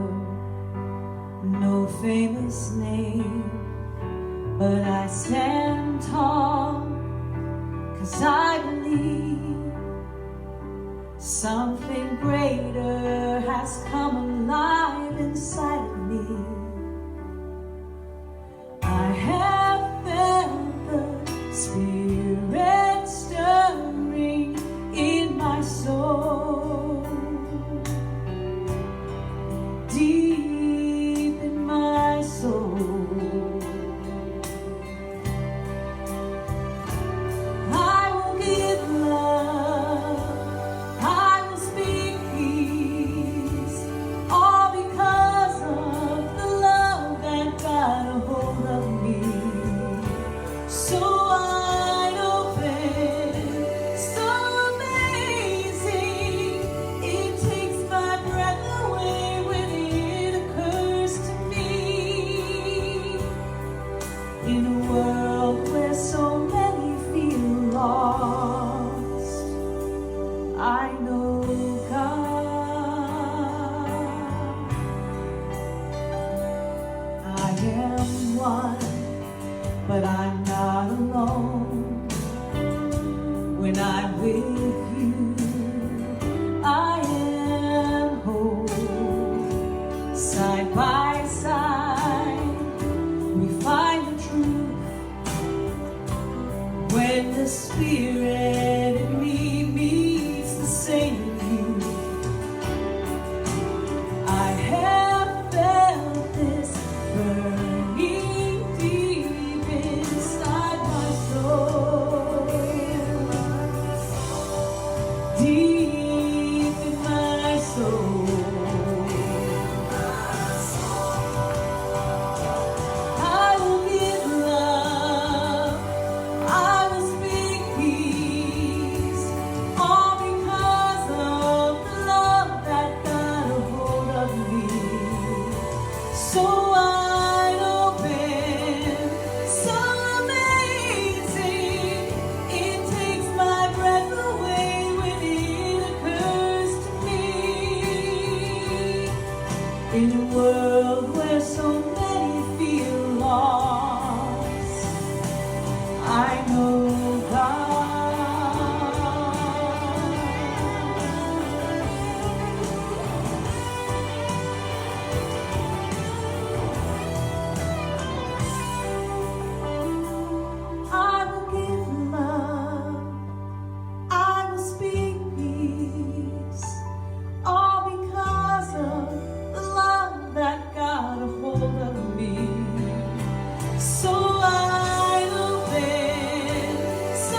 no famous name, but I stand tall, 'cause I believe something greater has come alive inside of me. I have felt the Spirit stirring in my soul, deep in my soul. I will give love, I will speak peace, all because of When the spirit in me meets the saint in you, I have felt this burning deep inside my soul, deep in my soul. I will give love, I will speak peace, all because of the love that got a hold of me. So wide open, so amazing, it takes my breath away when it occurs to me. In a world where so many feel lost, I know God. I will give love, I will speak peace, all because of the love that got a hold of me. So wide open, so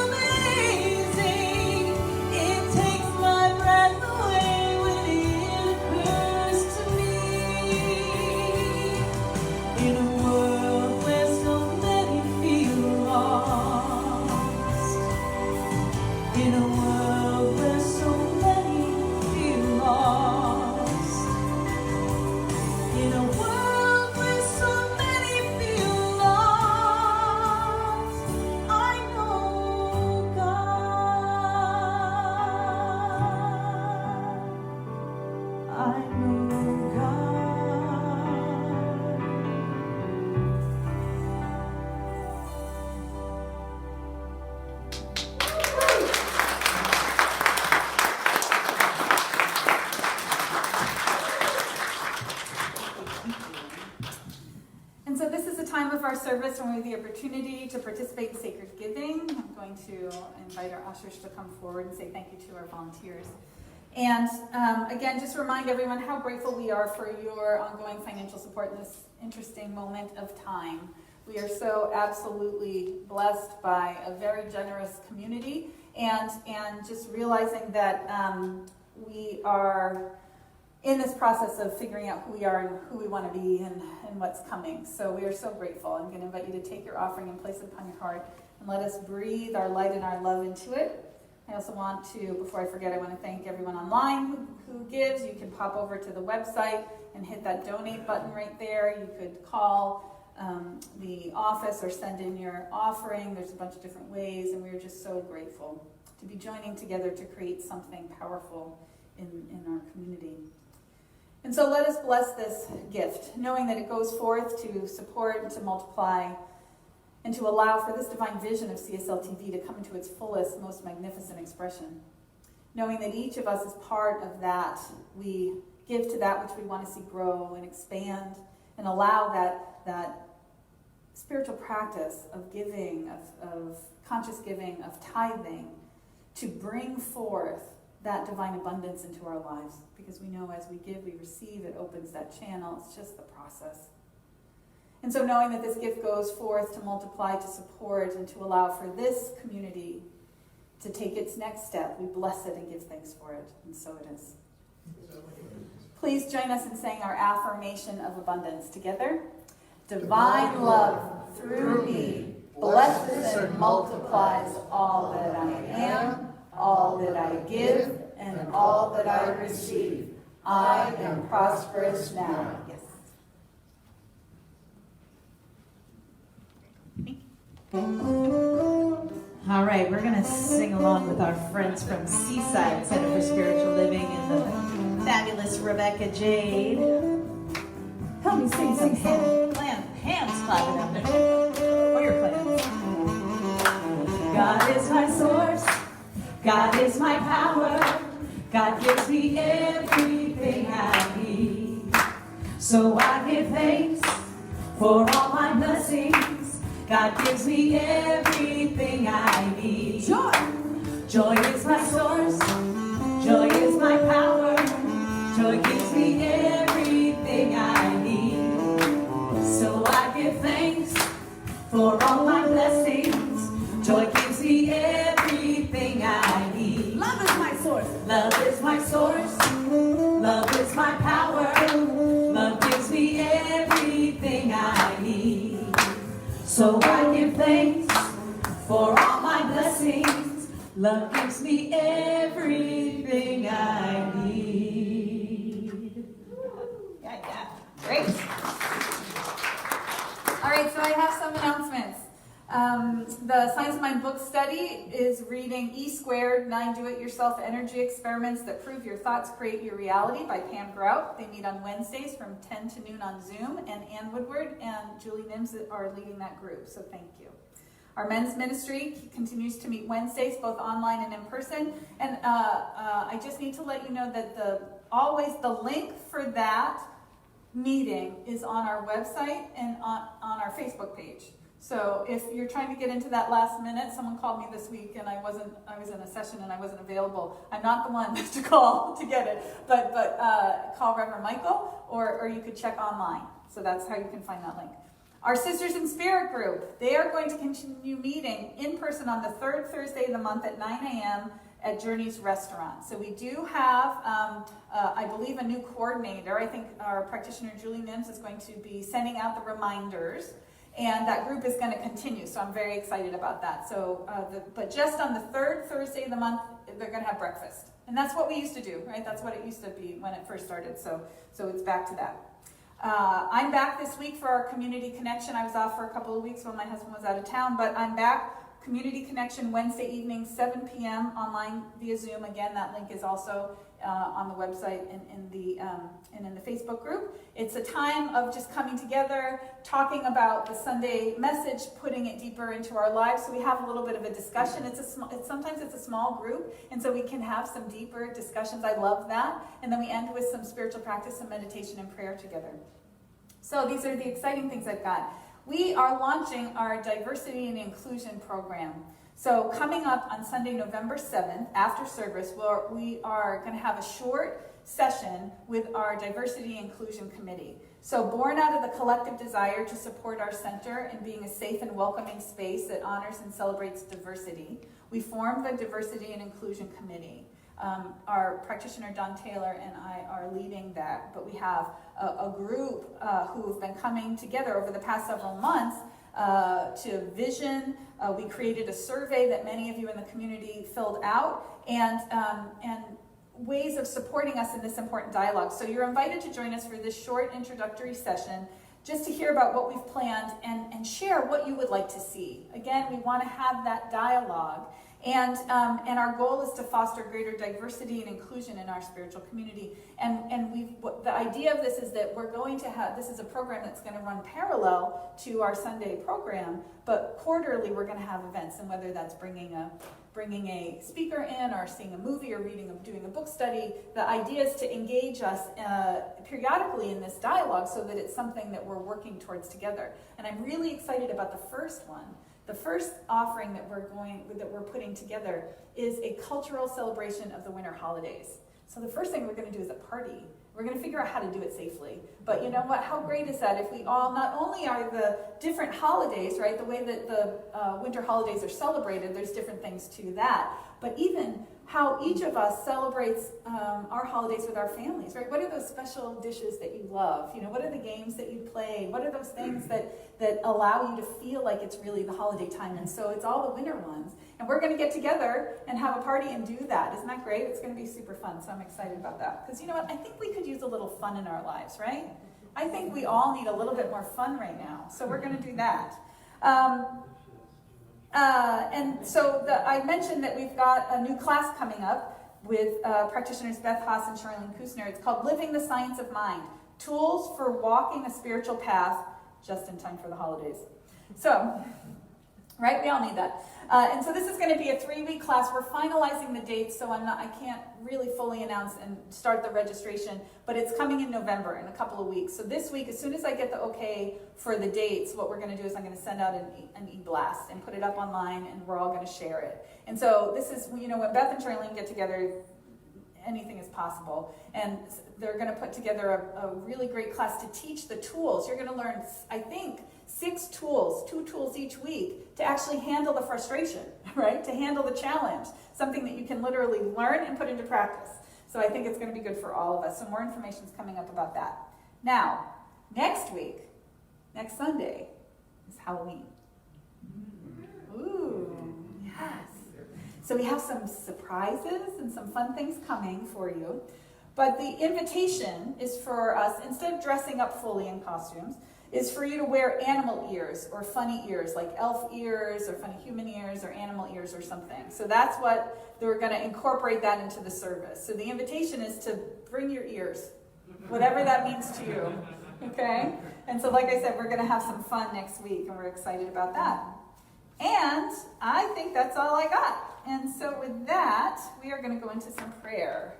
amazing, it takes my breath away when it occurs to me. In a world where so many feel lost, in a world where so many feel lost, in a world where so many feel lost, I know God. I know God. And so this is a time of our service when we have the opportunity to participate in sacred giving. I'm going to invite our ushers to come forward and say thank you to our volunteers. And again, just remind everyone how grateful we are for your ongoing financial support in this interesting moment of time. We are so absolutely blessed by a very generous community, and just realizing that we are in this process of figuring out who we are and who we want to be and what's coming. So we are so grateful. I'm going to invite you to take your offering and place it upon your heart and let us breathe our light and our love into it. I also want to, before I forget, I want to thank everyone online who gives. You can pop over to the website and hit that donate button right there. You could call the office or send in your offering. There's a bunch of different ways, and we are just so grateful to be joining together to create something powerful in our community. And so let us bless this gift, knowing that it goes forth to support and to multiply and to allow for this divine vision of CSL TV to come into its fullest, most magnificent expression. Knowing that each of us is part of that, we give to that which we want to see grow and expand and allow that spiritual practice of giving, of conscious giving, of tithing, to bring forth that divine abundance into our lives. Because we know as we give, we receive, it opens that channel. It's just the process. And so knowing that this gift goes forth to multiply, to support, and to allow for this community to take its next step, we bless it and give thanks for it. And so it is. Please join us in saying our affirmation of abundance together. Divine love through me blesses and multiplies all that I am, all that I give, and all that I receive. I am prosperous now. Yes. All right, we're going to sing along with our friends from Seaside Center for Spiritual Living and the fabulous Rebecca Jade. Help me sing some hands clapping out there. Or your plans. God is my source. God is my power. God gives me everything I need. So I give thanks for all my blessings God gives me everything I need. Joy. Joy is my source. Joy is my power. Joy gives me everything I need. So I give thanks for all my blessings. Joy gives me everything I need. Love is my source. Love is my source. Love is my power. Love gives me everything I need. So I give thanks for all my blessings. Love gives me everything I need. Yeah. Great. All right, so I have some announcements. The Science of Mind book study is reading E Squared, 9 Do-It-Yourself Energy Experiments That Prove Your Thoughts Create Your Reality by Pam Grout. They meet on Wednesdays from 10 to noon on Zoom, and Ann Woodward and Julie Nims are leading that group, so thank you. Our men's ministry continues to meet Wednesdays, both online and in person, and I just need to let you know that always the link for that meeting is on our website and on our Facebook page. So if you're trying to get into that last minute, someone called me this week and I was in a session and I wasn't available. I'm not the one to call to get it, but call Reverend Michael or you could check online. So that's how you can find that link. Our Sisters in Spirit group, they are going to continue meeting in person on the third Thursday of the month at 9 a.m. at Journey's Restaurant. So we do have, I believe, a new coordinator. I think our practitioner, Julie Nims, is going to be sending out the reminders. And that group is going to continue, so I'm very excited about that. So, but just on the third Thursday of the month, they're going to have breakfast. And that's what we used to do, right? That's what it used to be when it first started. So it's back to that. I'm back this week for our Community Connection. I was off for a couple of weeks when my husband was out of town, but I'm back. Community Connection Wednesday evening, 7 p.m. online via Zoom. Again, that link is also on the website and in the Facebook group. It's a time of just coming together, talking about the Sunday message, putting it deeper into our lives. So we have a little bit of a discussion. Sometimes it's a small group, and so we can have some deeper discussions. I love that. And then we end with some spiritual practice, some meditation and prayer together. So these are the exciting things I've got. We are launching our diversity and inclusion program. So coming up on Sunday, November 7th, after service, we are going to have a short session with our Diversity and Inclusion Committee. So born out of the collective desire to support our center in being a safe and welcoming space that honors and celebrates diversity, we formed the Diversity and Inclusion Committee. Our practitioner, Don Taylor, and I are leading that, but we have a group who have been coming together over the past several months to vision. We created a survey that many of you in the community filled out, and ways of supporting us in this important dialogue. So you're invited to join us for this short introductory session, just to hear about what we've planned and share what you would like to see. Again, we want to have that dialogue. And our goal is to foster greater diversity and inclusion in our spiritual community. And the idea of this is that we're going to have, this is a program that's going to run parallel to our Sunday program, but quarterly we're going to have events, and whether that's bringing a speaker in, or seeing a movie, or doing a book study, the idea is to engage us periodically in this dialogue so that it's something that we're working towards together. And I'm really excited about the first one. The first offering that we're putting together is a cultural celebration of the winter holidays. So the first thing we're going to do is a party. We're going to figure out how to do it safely. But you know what? How great is that if we all, not only are the different holidays, right, the way that the winter holidays are celebrated, there's different things to that, but even how each of us celebrates our holidays with our families, right? What are those special dishes that you love? You know, what are the games that you play? What are those things that allow you to feel like it's really the holiday time? And so it's all the winter ones. And we're going to get together and have a party and do that. Isn't that great? It's going to be super fun, so I'm excited about that. Because you know what? I think we could use a little fun in our lives, right? I think we all need a little bit more fun right now. So we're going to do that. And so I mentioned that we've got a new class coming up with practitioners Beth Haas and Charlene Kusner. It's called Living the Science of Mind, Tools for Walking a Spiritual Path just in time for the holidays. So Right? We all need that. And so this is going to be a 3-week class. We're finalizing the dates, so I can't really fully announce and start the registration, but it's coming in November in a couple of weeks. So this week, as soon as I get the okay for the dates, what we're going to do is I'm going to send out an e-blast and put it up online, and we're all going to share it. And so this is, when Beth and Charlene get together, anything is possible. And they're going to put together a really great class to teach the tools. You're going to learn, I think, 6 tools, 2 tools each week to actually handle the frustration, right? To handle the challenge, something that you can literally learn and put into practice. So I think it's going to be good for all of us. So more information is coming up about that. Now, next week, next Sunday, is Halloween. Ooh, yes. So we have some surprises and some fun things coming for you. But the invitation is for us, instead of dressing up fully in costumes, is for you to wear animal ears or funny ears, like elf ears or funny human ears or animal ears or something. So that's what we're going to incorporate that into the service. So the invitation is to bring your ears, whatever that means to you. Okay? And so like I said, we're going to have some fun next week, and we're excited about that. And I think that's all I got. And so with that, we are going to go into some prayer.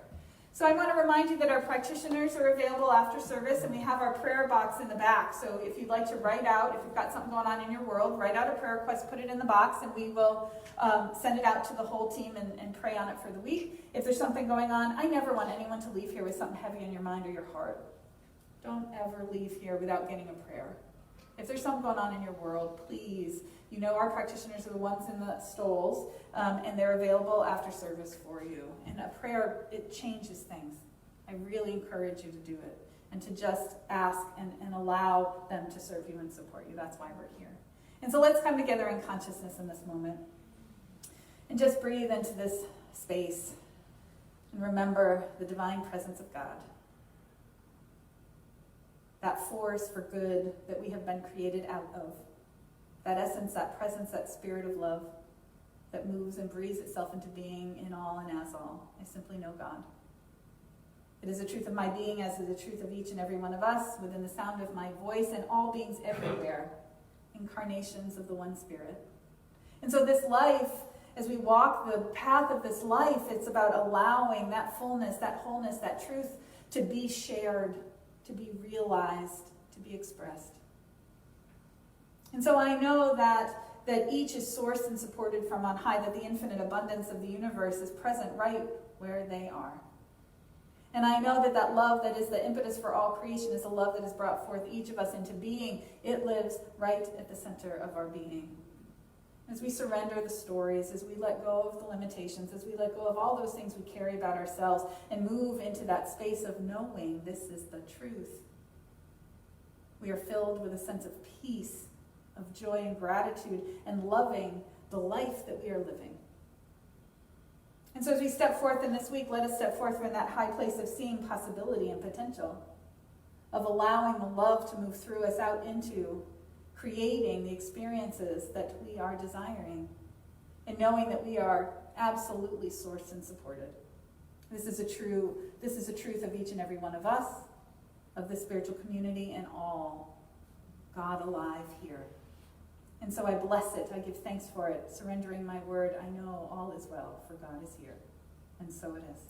So I want to remind you that our practitioners are available after service, and we have our prayer box in the back. So if you'd like to write out, if you've got something going on in your world, write out a prayer request, put it in the box, and we will send it out to the whole team and pray on it for the week. If there's something going on, I never want anyone to leave here with something heavy in your mind or your heart. Don't ever leave here without getting a prayer. If there's something going on in your world, please, our practitioners are the ones in the stoles, and they're available after service for you. And a prayer, it changes things. I really encourage you to do it and to just ask and allow them to serve you and support you. That's why we're here. And so let's come together in consciousness in this moment and just breathe into this space and remember the divine presence of God. That force for good that we have been created out of. That essence, that presence, that spirit of love that moves and breathes itself into being in all and as all. I simply know God. It is the truth of my being, as is the truth of each and every one of us, within the sound of my voice, and all beings everywhere, incarnations of the one Spirit. And so this life, as we walk the path of this life, it's about allowing that fullness, that wholeness, that truth to be shared, to be realized, to be expressed. And so I know that each is sourced and supported from on high, that the infinite abundance of the universe is present right where they are. And I know that love that is the impetus for all creation is a love that has brought forth each of us into being. It lives right at the center of our being. As we surrender the stories, as we let go of the limitations, as we let go of all those things we carry about ourselves and move into that space of knowing this is the truth, we are filled with a sense of peace, of joy and gratitude, and loving the life that we are living. And so as we step forth in this week, let us step forth from that high place of seeing possibility and potential, of allowing the love to move through us out into creating the experiences that we are desiring, and knowing that we are absolutely sourced and supported. This is a truth of each and every one of us, of the spiritual community, and all God alive here. And so I bless it. I give thanks for it. Surrendering my word, I know all is well, for God is here. And so it is.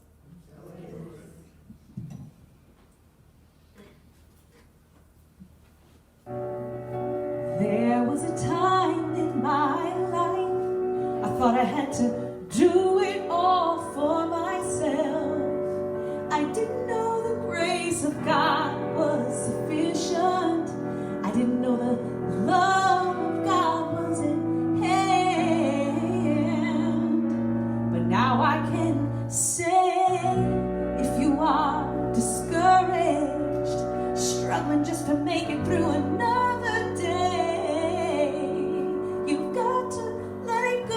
There was a time in my life I thought I had to do it all for myself. I didn't know the grace of God was sufficient. I didn't know the love of God was in hand. But now I can say, if you are discouraged, struggling just to make it through another day, you've got to let it go.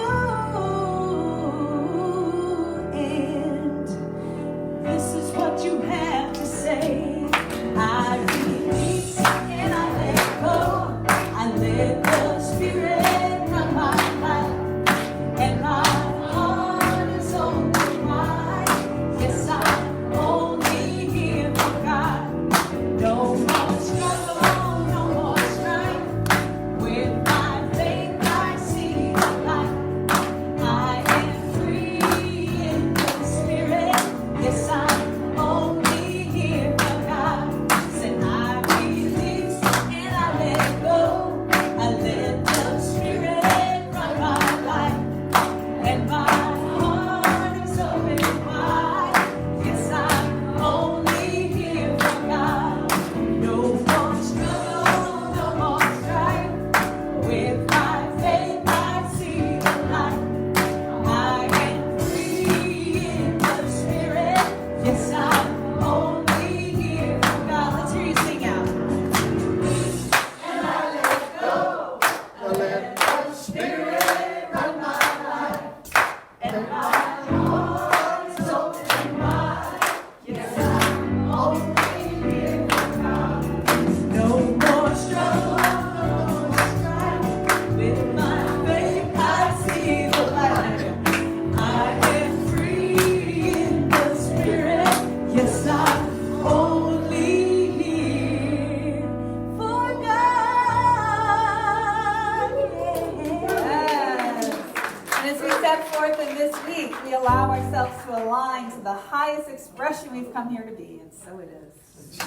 step forth in this week, we allow ourselves to align to the highest expression we've come here to be, and so it is.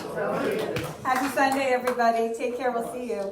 Happy Sunday, everybody. Take care. We'll see you.